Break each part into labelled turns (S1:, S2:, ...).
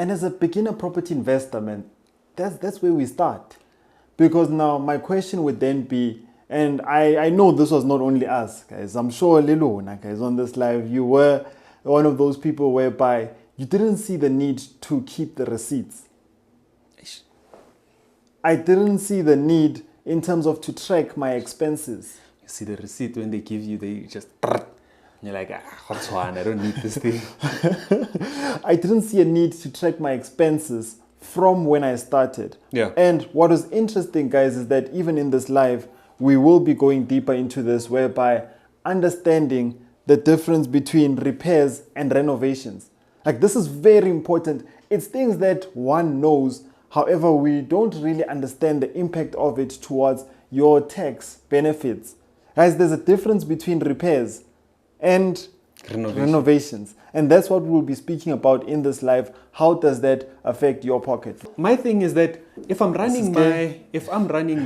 S1: And as a beginner property investor, man, that's where we start. Because now my question would then be, and I know this was not only us, guys. I'm sure Lilona, guys, on this live, you were one of those people whereby you didn't see the need to keep the receipts. I didn't see the need in terms of to track my expenses.
S2: You see the receipt when they give you, they just... You're like, I don't need this thing.
S1: I didn't see a need to track my expenses from when I started.
S2: Yeah.
S1: And what was interesting, guys, is that even in this live, we will be going deeper into this, whereby understanding the difference between repairs and renovations. Like, this is very important. It's things that one knows. However, we don't really understand the impact of it towards your tax benefits. Guys, there's a difference between repairs and renovations. And that's what we'll be speaking about in this live. How does that affect your pocket?
S2: My thing is that if I'm running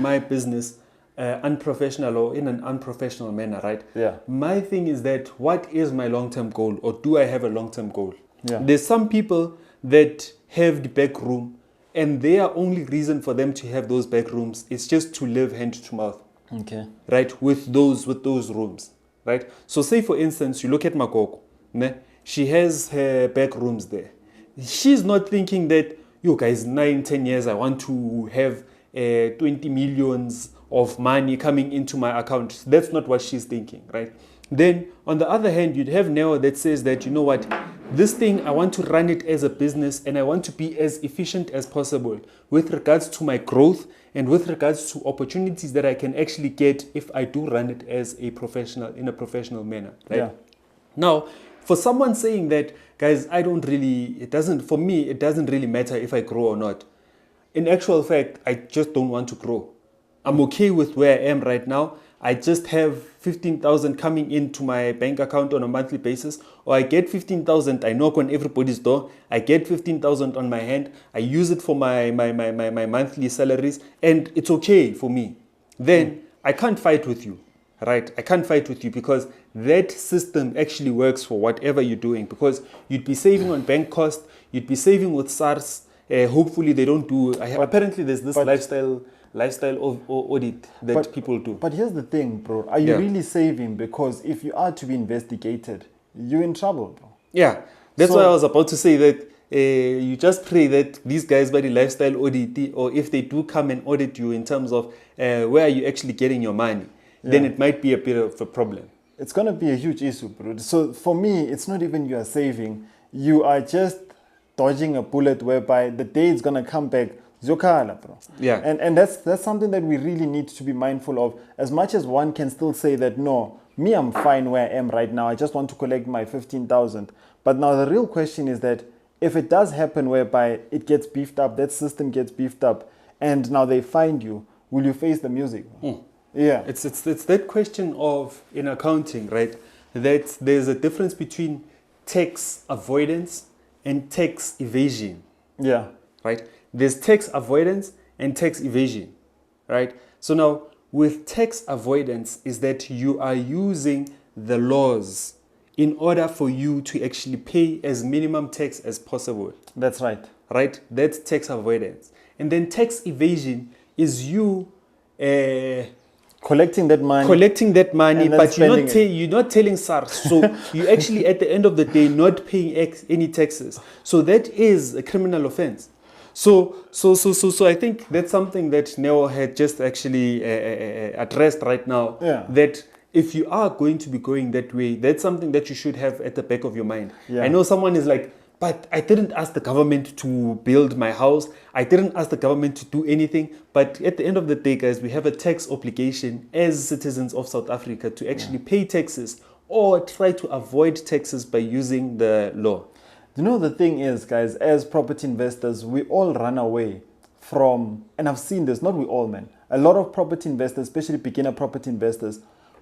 S2: my business unprofessional or in an unprofessional manner, right?
S1: Yeah.
S2: My thing is that what is my long-term goal, or do I have a long-term goal?
S1: Yeah.
S2: There's some people that have the back room, and their only reason for them to have those back rooms is just to live hand to mouth.
S1: Okay.
S2: Right, with those rooms, right? So say for instance, you look at Makoko, ne? She has her back rooms there. She's not thinking that, you guys, 9-10 years, I want to have 20 millions of money coming into my account. That's not what she's thinking, right? Then on the other hand, you'd have Neo that says that, you know what, this thing, I want to run it as a business, and I want to be as efficient as possible with regards to my growth and with regards to opportunities that I can actually get if I do run it as a professional, in a professional manner, right?
S1: Yeah.
S2: Now, for someone saying that, guys, for me, it doesn't really matter if I grow or not. In actual fact, I just don't want to grow. I'm okay with where I am right now. I just have 15,000 coming into my bank account on a monthly basis, or I get 15,000, I knock on everybody's door, I get 15,000 on my hand, I use it for my monthly salaries, and it's okay for me. Then I can't fight with you, right? I can't fight with you, because that system actually works for whatever you're doing, because you'd be saving on bank costs, you'd be saving with SARS. Hopefully they don't do, apparently there's this lifestyle audit that people do.
S1: But here's the thing, bro. Are you really saving? Because if you are to be investigated, you're in trouble, bro.
S2: Yeah, that's why I was about to say that you just pray that these guys by the lifestyle audit, or if they do come and audit you in terms of where are you actually getting your money, then it might be a bit of a problem.
S1: It's going to be a huge issue, bro. So for me, it's not even you are saving. You are just dodging a bullet whereby the day it's going to come back, Zokala, bro.
S2: Yeah.
S1: And that's something that we really need to be mindful of. As much as one can still say that, no, me, I'm fine where I am right now. I just want to collect my 15,000. But now the real question is that if it does happen whereby it gets beefed up, that system gets beefed up, and now they find you, will you face the music? Yeah.
S2: It's that question of, in accounting, right, that there's a difference between tax avoidance and tax evasion.
S1: Yeah.
S2: Right? There's tax avoidance and tax evasion, right? So now, with tax avoidance is that you are using the laws in order for you to actually pay as minimum tax as possible.
S1: That's right.
S2: Right? That's tax avoidance. And then tax evasion is you
S1: collecting that money,
S2: but you're not telling SARS. So you actually, at the end of the day, not paying any taxes. So that is a criminal offense. So I think that's something that Neo had just actually addressed right now.
S1: Yeah.
S2: That if you are going to be going that way, that's something that you should have at the back of your mind.
S1: Yeah.
S2: I know someone is like, but I didn't ask the government to build my house. I didn't ask the government to do anything. But at the end of the day, guys, we have a tax obligation as citizens of South Africa to actually pay taxes or try to avoid taxes by using the law.
S1: You know, the thing is, guys, as property investors, we all run away from, and I've seen this, not we all, man. A lot of property investors, especially beginner property investors,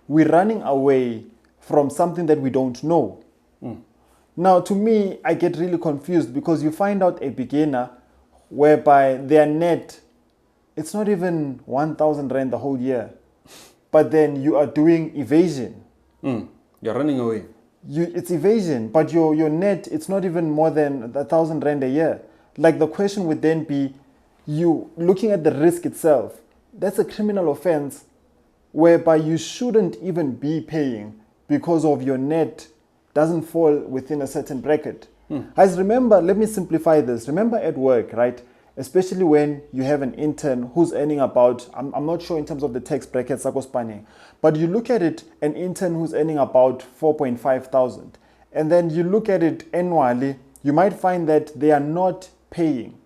S1: we're running away from something that we don't know. Now, to me, I get really confused because you find out a beginner whereby their net, it's not even 1,000 Rand the whole year, but then you are doing evasion.
S2: You're running away.
S1: It's evasion, but your net, it's not even more than 1,000 Rand a year. like the question would then be, you looking at the risk itself, that's a criminal offense whereby you shouldn't even be paying because of your net doesn't fall within a certain bracket. Guys, remember, let me simplify this. Remember at work, right? Especially when you have an intern who's earning about, I'm not sure in terms of the tax brackets, but you look at it, an intern who's earning about 4.5 thousand, and then you look at it annually, you might find that they are not paying.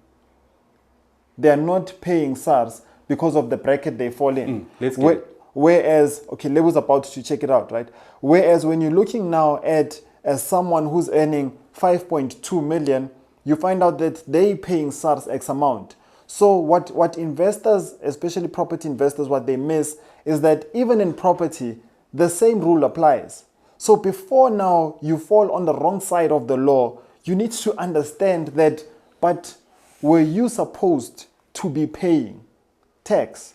S1: They are not paying SARS because of the bracket they fall in. Whereas, okay, Lebu's about to check it out, right? Whereas when you're looking now at as someone who's earning 5.2 million, you find out that they paying SARS X amount. So what investors, especially property investors, what they miss is that even in property, the same rule applies. So before now you fall on the wrong side of the law, you need to understand that, but were you supposed to be paying tax?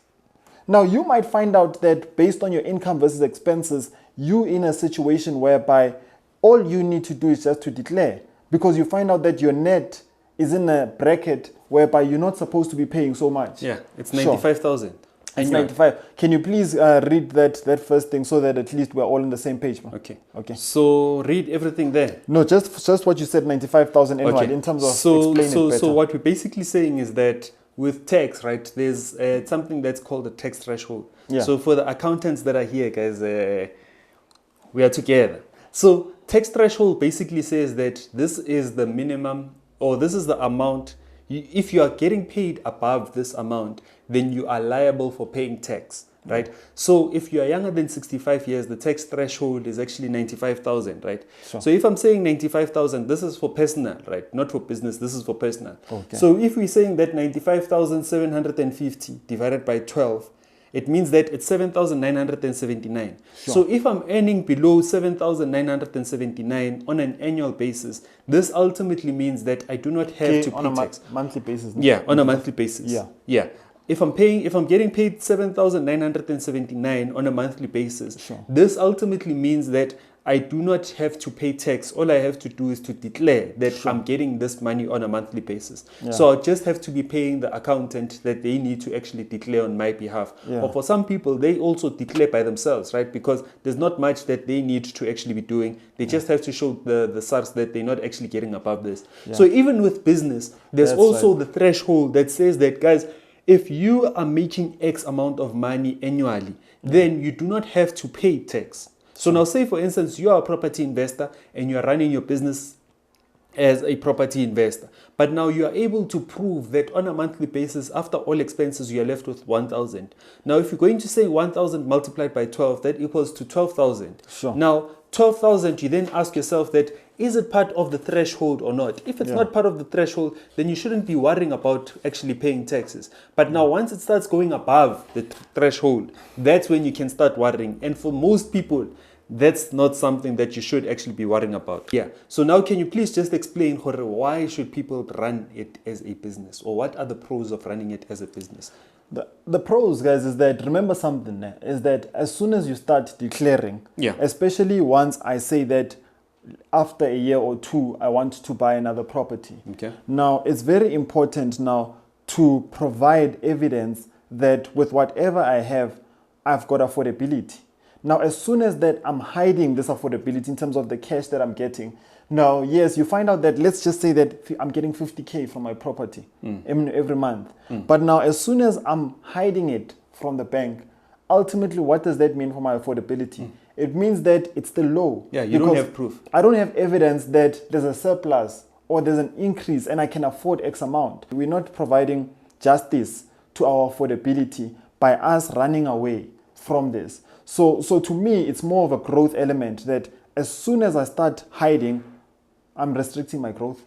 S1: Now you might find out that based on your income versus expenses, you in a situation whereby all you need to do is just to declare, because you find out that your net is in a bracket whereby you're not supposed to be paying so much.
S2: Yeah, it's 95,000. Sure.
S1: It's 95. Can you please read that first thing so that at least we're all on the same page, man?
S2: Okay. So read everything there.
S1: No, just what you said, 95,000 annual in terms of explaining it better.
S2: So what we're basically saying is that with tax, right, there's something that's called a tax threshold.
S1: Yeah.
S2: So for the accountants that are here, guys, we are together. So tax threshold basically says that this is the minimum, or this is the amount. If you are getting paid above this amount, then you are liable for paying tax, right? So if you are younger than 65 years, the tax threshold is actually 95,000, right?
S1: Sure.
S2: So if I'm saying 95,000, this is for personal, right? Not for business, this is for personal.
S1: Okay.
S2: So if we're saying that 95,750 divided by 12, it means that it's 7,979.
S1: Sure.
S2: So if I'm earning below 7,979 on an annual basis, this ultimately means that I do not have to pay tax.
S1: On a monthly basis.
S2: Yeah, on a monthly basis. Yeah. If I'm getting paid 7,979 on a monthly basis,
S1: sure,
S2: this ultimately means that I do not have to pay tax. All I have to do is to declare that
S1: sure,
S2: I'm getting this money on a monthly basis.
S1: Yeah.
S2: So I just have to be paying the accountant that they need to actually declare on my behalf.
S1: Yeah.
S2: Or for some people, they also declare by themselves, right? Because there's not much that they need to actually be doing. They just have to show the SARS that they're not actually getting above this.
S1: Yeah.
S2: So even with business, there's
S1: That's
S2: also
S1: right,
S2: the threshold that says that, guys, if you are making X amount of money annually, then you do not have to pay tax. So now say, for instance, you are a property investor and you are running your business as a property investor. But now you are able to prove that on a monthly basis, after all expenses, you are left with 1,000. Now, if you're going to say 1,000 multiplied by 12, that equals to 12,000.
S1: Sure.
S2: Now, 12,000, you then ask yourself that, is it part of the threshold or not? If it's not part of the threshold, then you shouldn't be worrying about actually paying taxes. But now once it starts going above the threshold, that's when you can start worrying. And for most people, that's not something that you should actually be worrying about. Yeah. So now can you please just explain, Jorge, why should people run it as a business? Or what are the pros of running it as a business?
S1: The pros, guys, is that, remember something, is that as soon as you start declaring, especially once I say that after a year or two, I want to buy another property.
S2: Okay.
S1: Now, it's very important now to provide evidence that with whatever I have, I've got affordability. Now, as soon as that I'm hiding this affordability in terms of the cash that I'm getting, now, yes, you find out that, let's just say that I'm getting 50K from my property every month. But now, as soon as I'm hiding it from the bank, ultimately, what does that mean for my affordability? It means that it's still low.
S2: Yeah, you don't have proof.
S1: I don't have evidence that there's a surplus or there's an increase and I can afford X amount. We're not providing justice to our affordability by us running away from this. So to me, it's more of a growth element that as soon as I start hiding, I'm restricting my growth.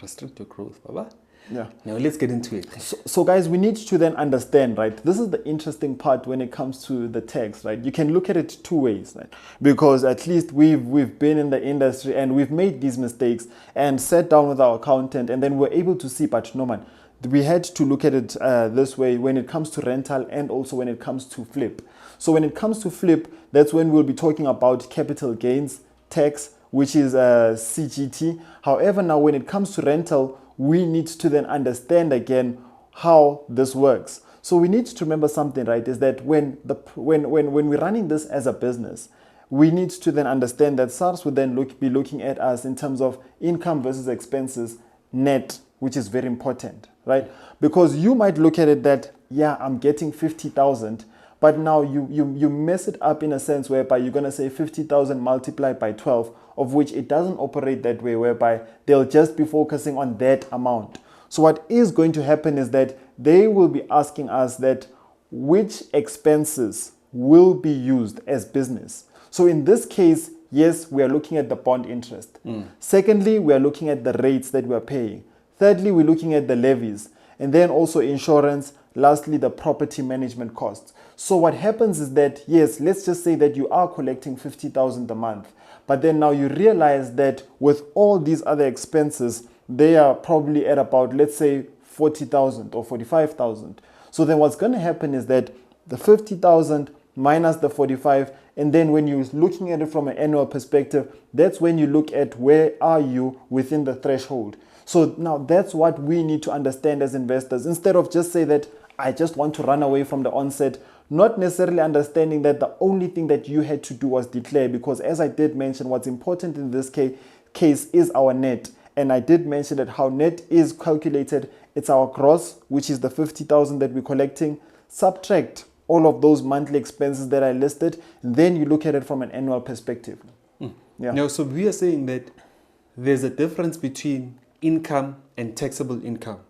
S2: Restrict your growth, Baba.
S1: Yeah.
S2: Now let's get into it.
S1: So guys, we need to then understand, right? This is the interesting part when it comes to the tax, right? You can look at it two ways, right? Because at least we've been in the industry and we've made these mistakes and sat down with our accountant and then we're able to see, but no man, we had to look at it this way when it comes to rental and also when it comes to flip. So when it comes to flip, that's when we'll be talking about capital gains, tax, which is CGT. However, now when it comes to rental, we need to then understand again how this works. So we need to remember something, right? Is that when we're running this as a business, we need to then understand that SARS would then be looking at us in terms of income versus expenses net, which is very important, right? Because you might look at it that, yeah, I'm getting 50,000, but now you mess it up in a sense whereby you're going to say 50,000 multiplied by 12, of which it doesn't operate that way, whereby they'll just be focusing on that amount. So what is going to happen is that they will be asking us that which expenses will be used as business. So in this case, yes, we are looking at the bond interest. Secondly, we are looking at the rates that we are paying. Thirdly, we're looking at the levies. And then also insurance. Lastly, the property management costs. So what happens is that, yes, let's just say that you are collecting 50,000 a month. But then now you realize that with all these other expenses, they are probably at about, let's say, 40,000 or 45,000. So then what's going to happen is that the 50,000 minus the 45, and then when you're looking at it from an annual perspective, that's when you look at where are you within the threshold. So now that's what we need to understand as investors. Instead of just say that I just want to run away from the onset, not necessarily understanding that the only thing that you had to do was declare, because as I did mention, what's important in this case is our net. And I did mention that how net is calculated. It's our gross, which is the 50,000 that we're collecting, subtract all of those monthly expenses that I listed, and then you look at it from an annual perspective. Yeah.
S2: Now, so we are saying that there's a difference between income and taxable income.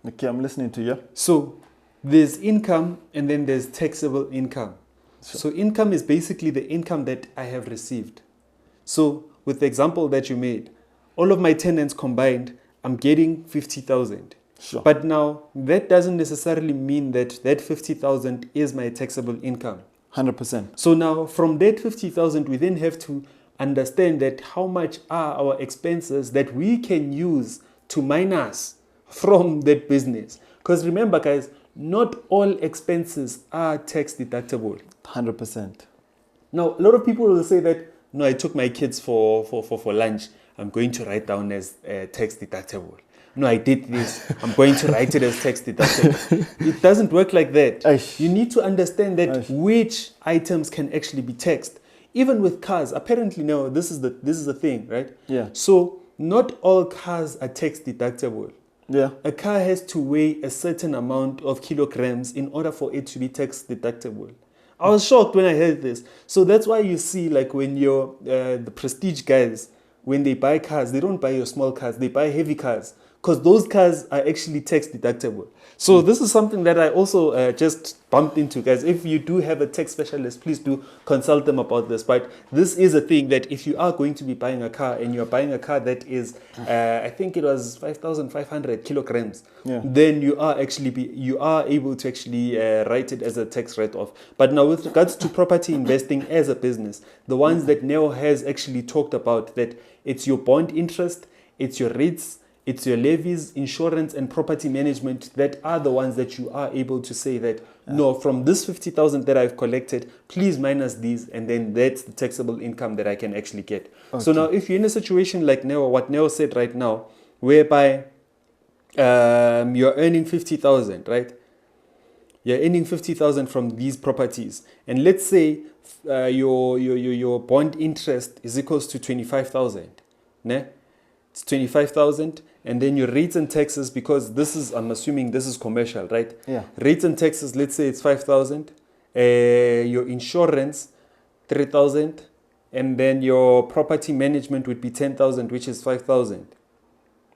S1: Okay, I'm listening to you.
S2: So there's income and then there's taxable income.
S1: Sure.
S2: So income is basically the income that I have received. So with the example that you made, all of my tenants combined, I'm getting 50,000.
S1: Sure.
S2: But now that doesn't necessarily mean that that 50,000 is my taxable income.
S1: 100%.
S2: So now from that 50,000, we then have to understand that how much are our expenses that we can use to minus from that business. Because remember, guys, not all expenses are tax deductible.
S1: 100%.
S2: Now, a lot of people will say that, no, I took my kids for lunch. I'm going to write down as tax deductible. No, I did this. I'm going to write it as tax deductible. It doesn't work like that.
S1: Aish.
S2: You need to understand that
S1: Aish.
S2: which items can actually be taxed. Even with cars, apparently now this is the thing, right?
S1: Yeah.
S2: So not all cars are tax deductible.
S1: Yeah.
S2: A car has to weigh a certain amount of kilograms in order for it to be tax deductible. I was shocked when I heard this. So that's why you see, like when you're the prestige guys, when they buy cars, they don't buy your small cars, they buy heavy cars, because those cars are actually tax deductible. So this is something that I also just bumped into, guys. If you do have a tax specialist, please do consult them about this. But this is a thing that if you are going to be buying a car and you're buying a car that is, I think it was 5,500 kilograms,
S1: Yeah.
S2: then you are able to actually write it as a tax write-off. But now with regards to property investing as a business, the ones that Neo has actually talked about, that it's your bond interest, it's your rates, it's your levies, insurance, and property management that are the ones that you are able to say that, no, from this 50,000 that I've collected, please minus these, and then that's the taxable income that I can actually get.
S1: Okay.
S2: So now if you're in a situation like Neo, what Neo said right now, whereby you're earning 50,000, right? You're earning 50,000 from these properties. And let's say your bond interest is equals to 25,000. Ne? It's 25,000, and then your rates and taxes, because this is, I'm assuming this is commercial, right?
S1: Yeah.
S2: Rates and taxes, let's say it's 5,000. Your insurance, 3,000. And then your property management would be 10,000, which is 5,000.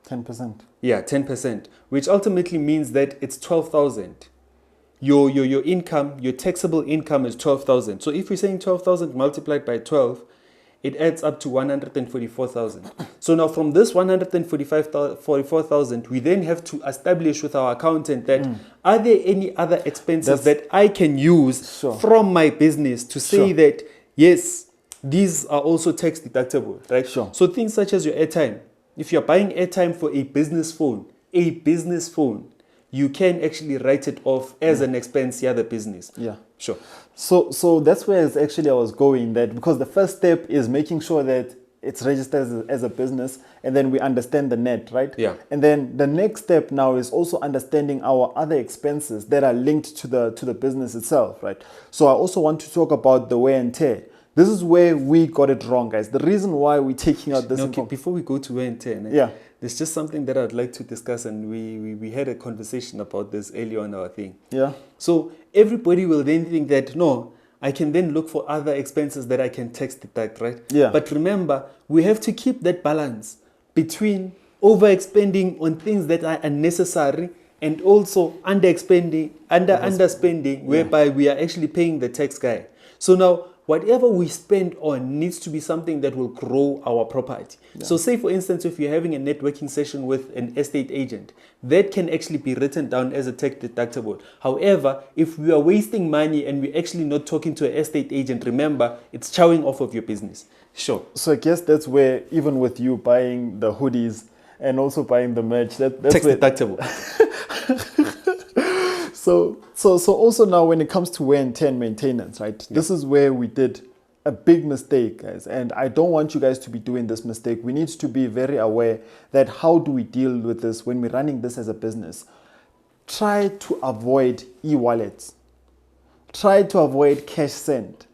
S1: 10%.
S2: Yeah, 10%, which ultimately means that it's 12,000. Your income, your taxable income is 12,000. So if we're saying 12,000 multiplied by 12, it adds up to 144,000. So now from this 144,000, we then have to establish with our accountant that are there any other expenses that I can use from my business to say that, yes, these are also tax deductible, right?
S1: Sure.
S2: So things such as your airtime. If you're buying airtime for a business phone, you can actually write it off as an expense, the business.
S1: Yeah.
S2: Sure.
S1: So that's where it's actually I was going, that because the first step is making sure that it's registered as a business, and then we understand the net, right?
S2: Yeah.
S1: And then the next step now is also understanding our other expenses that are linked to the business itself, right? So I also want to talk about the wear and tear. This is where we got it wrong, guys. The reason why we're taking out this
S2: Okay, before we go to wear and tear,
S1: yeah,
S2: there's just something that I'd like to discuss, and we had a conversation about this earlier on our thing.
S1: yeah.
S2: So everybody will then think that, no, I can then look for other expenses that I can tax deduct, right?
S1: Yeah.
S2: But remember, we have to keep that balance between overexpending on things that are unnecessary and also underspending, whereby we are actually paying the tax guy. So now, whatever we spend on needs to be something that will grow our property. Yeah. So say, for instance, if you're having a networking session with an estate agent, that can actually be written down as a tax deductible. However, if we are wasting money and we're actually not talking to an estate agent, remember, it's chowing off of your business. Sure.
S1: So I guess that's where, even with you buying the hoodies and also buying the merch, that's
S2: tax deductible.
S1: So also now when it comes to wear and tear and maintenance, right? Yeah. This is where we did a big mistake, guys. And I don't want you guys to be doing this mistake. We need to be very aware that how do we deal with this when we're running this as a business? Try to avoid e-wallets. Try to avoid cash send.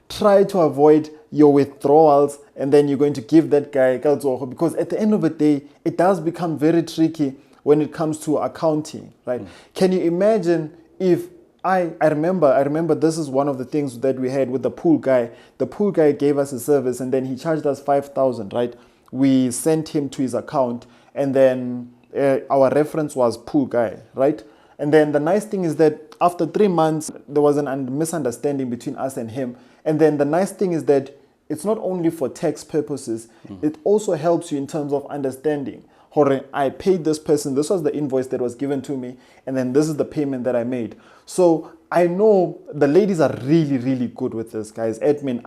S1: Try to avoid your withdrawals and then you're going to give that guy, because at the end of the day, it does become very tricky when it comes to accounting, right? Can you imagine if I remember this is one of the things that we had with the pool guy. The pool guy gave us a service and then he charged us 5,000, right? We sent him to his account and then our reference was pool guy, right? And then the nice thing is that after 3 months, there was a misunderstanding between us and him. And then the nice thing is that it's not only for tax purposes, it also helps you in terms of understanding. I paid this person, this was the invoice that was given to me, and then this is the payment that I made. So I know the ladies are really, really good with this, guys. Admin,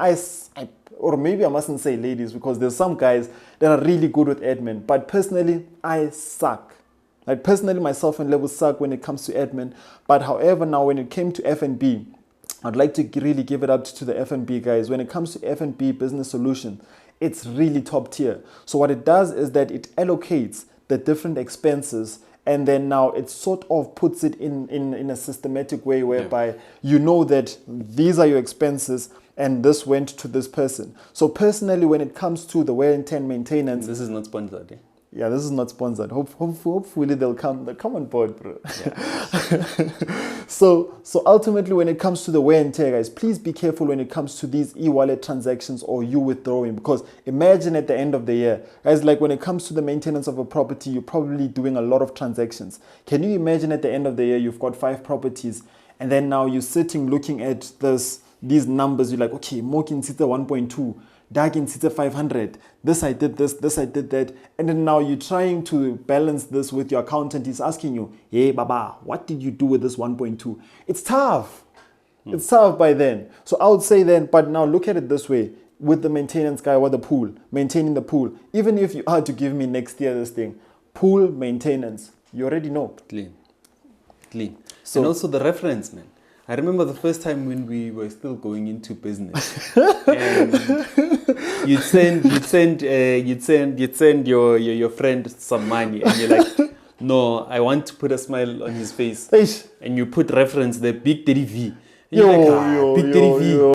S1: or maybe I mustn't say ladies because there's some guys that are really good with admin, but personally, I suck. Like personally, myself and Level suck when it comes to admin. But however, now when it came to F&B, I'd like to really give it up to the F&B guys. When it comes to F&B business solution, it's really top tier. So what it does is that it allocates the different expenses and then now it sort of puts it in a systematic way whereby you know that these are your expenses and this went to this person. So personally, when it comes to the wear and tear maintenance...
S2: This is not sponsored, eh?
S1: Yeah, this is not sponsored. Hopefully they'll come on board, bro. Yeah. So ultimately, when it comes to the wear and tear, guys, please be careful when it comes to these e-wallet transactions or you withdrawing, because imagine at the end of the year, guys, like when it comes to the maintenance of a property, you're probably doing a lot of transactions. Can you imagine at the end of the year, you've got 5 properties, and then now you're sitting looking at these numbers, you're like, okay, Mokin sits at 1.2. Dagin sits at 500. This I did this I did that. And then now you're trying to balance this with your accountant. He's asking you, hey, Baba, what did you do with this 1.2? It's tough. It's tough by then. So I would say then, but now look at it this way. With the maintenance guy or the pool, maintaining the pool. Even if you are to give me next year this thing, pool maintenance, you already know.
S2: Clean. So, and also the reference, man. I remember the first time when we were still going into business, and you'd send your friend some money, and you're like, no, I want to put a smile on his face, and you put reference the big 30V. Big 30V.